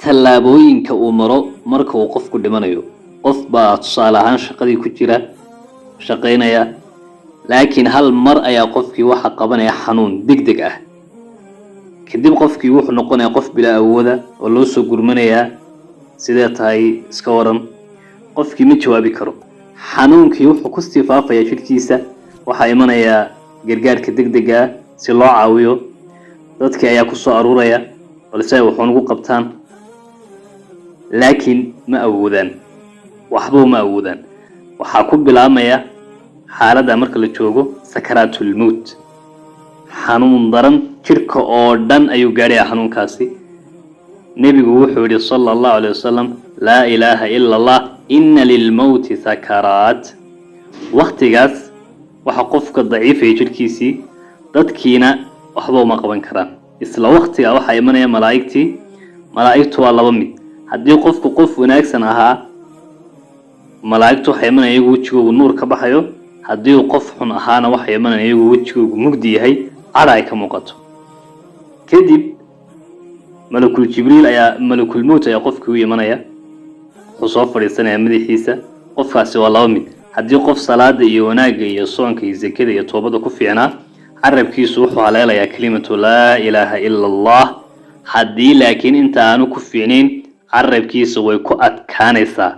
tallaabooyinka uu maro marka uu qofku dhimanayo. qof baa tusaale ahaan shaqadii ku jira shaqaynaya, laakiin hal mar ayaa qofkii waxa qabanaya xanuun degdeg ah. kadib qofkii wuxuu noqonayaa qof bila awooda oo loo soo gurmanayaa sidee tahay iska waran. qofkii ma jawaabi karo, xanuunkii wuxuu ku sii faafayaa jidhkiisa. waxaa imanaya gargaarka degdega ah si loo caawiyo. dadkii ayaa ku soo aruuraya balse waxay ugu qabtaan, laakiin ma awoodaan, waxba ma awoodaan. waxaa ku bilaabmaya xaaladda marka la joogo sakaraatul mawt. xanuun daran jirka oo dhan ayuu gaadhayaa xanuunkaasi. nebigu wuxuu yidhi sallallahu alayhi wasallam, laa ilaaha ila allah inna lilmawti sakaraat. waqtigaas waxa qofka daciifaya jirkiisii, dadkiina waxba uma qaban karaan. isla waqtiga waxaa imanaya malaa'igtii. malaa'igtu waa laba mid. haddii qofku qof wanaagsan ahaa, malaa'igtu waxay imanaya iyagu wejigoogu nuur ka baxayo. haddii uu qof xun ahaana waxay imanaya iyagu wejigoogu mugdi yahay, cadha ay ka muuqato. kadib malakul jibriil ayaa malakul mawt ayaa qofkii u imanaya, wuxuu soo fadhiisanaya madaxiisa. qofkaasi waa laba mid. haddii qof salaada iyo wanaagga iyo soonka iyo zakada iyo toobada ku fiicnaa, carabkiisu wuxuu haleelayaa kelimatu laa ilaaha ila allah. haddii laakiin inta aanu ku fiicnayn, carabkiisa way ku adkaanaysaa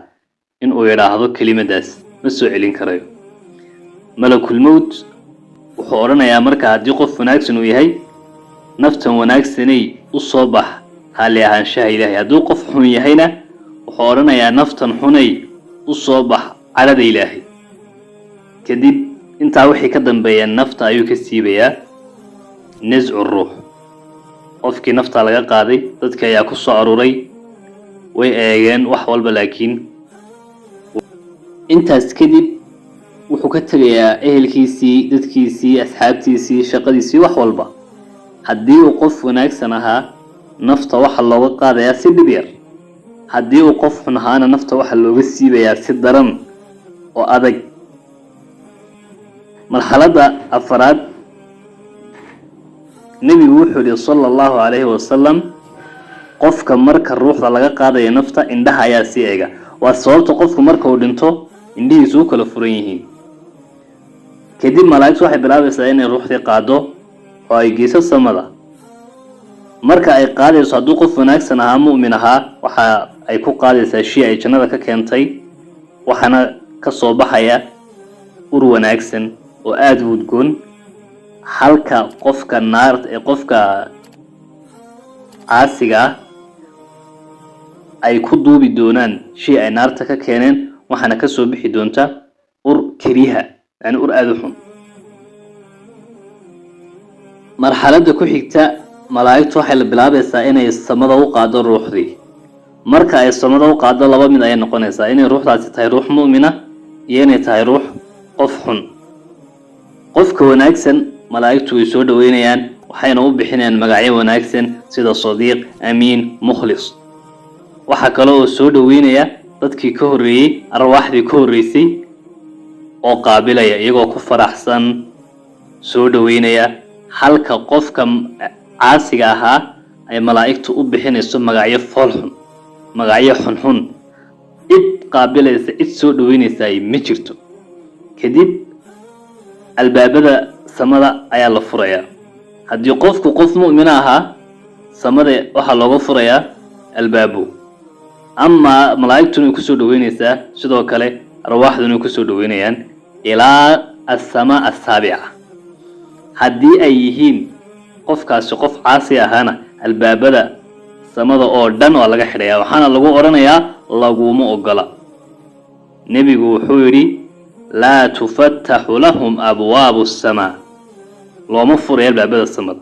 inuu yidhaahdo kelimadaas, ma soo celin karayo. malakul mawt wuxuu odhanayaa marka haddii qof wanaagsan uu yahay, naftan wanaagsanay u soo bax raalli ahaanshaha ilaahay. hadduu qof xun yahayna wuxuu odhanayaa naftan xunay u soo bax cadhada ilaahay. kadib intaa wixii ka dambeeya nafta ayuu ka siibayaa nascu ruux. qofkii nafta laga qaaday, dadkii ayaa ku soo aruuray, way eegeen wax walba, laakiin intaas kadib wuxuu ka tegayaa ehelkiisii, dadkiisii, asxaabtiisii, shaqadiisii, wax walba. haddii uu qof wanaagsan ahaa, nafta waxa looga qaadayaa si dhib yar. haddii uu qof xun ahaana, nafta waxa looga siibayaa si daran oo adag. marxaladda afraad, nebigu wuxuu yidhi sallallahu alayhi wasallam, qofka marka ruuxda laga qaadayo nafta, indhaha ayaa sii eega. waa sababta qofku marka uu dhinto indhihiisu u kala furan yihiin. kadib malaa'igtu waxay bilaabaysaa inay ruuxdii qaado oo ay geyso samada. marka ay qaadayso, hadduu qof wanaagsan ahaa, mu'min ahaa, waxa ay ku qaadaysaa shay ay jannada ka keentay. waxaana ka soo baxaya ur wanaagsan oo aada u udgoon. halka qofka naarta ee qofka caasiga ah ay ku duubi doonaan shay ay naarta ka keeneen, waxaana ka soo bixi doonta ur kariha, yani ur aada u xun. marxaladda ku xigta, malaa'igtu waxay la bilaabaysaa inay samada u qaado ruuxdii. marka ay samada u qaado, laba mid ayay noqonaysaa: inay ruuxdaasi tahay ruux mu'mina iyo inay tahay ruux qof xun. qofka wanaagsan malaa'igtu way soo dhaweynayaan, waxayna u bixinayaan magacyo wanaagsan sida sadiiq, amiin, mukhlis. waxaa kale oo soo dhaweynaya dadkii ka horreeyey, arwaaxdii ka horreysay oo qaabilaya iyagoo ku faraxsan, soo dhaweynaya. halka qofka caasiga ahaa ay malaa'igtu u bixinayso magacyo foolxun, magacyo xunxun. cid qaabilaysa, cid soo dhaweynaysa ma jirto. kadib albaabada samada ayaa la furayaa. haddii qofku qof mu'min ahaa, samada waxaa looga furayaa albaabo. ama malaa'igtuna ku soo dhaweynaysaa, sidoo kale arwaaxduna ku soo dhaweynayaan ilaa as-samaa as-saabica. haddii ay yihiin qofkaasi qof caasi ahaana, albaabada samada oo dhan waa laga xidhayaa, waxaana lagu odhanayaa laguma ogola. nebigu wuxuu yidhi laa tufattaxu lahum abwaabu as-samaa. looma furayo albaabada samada.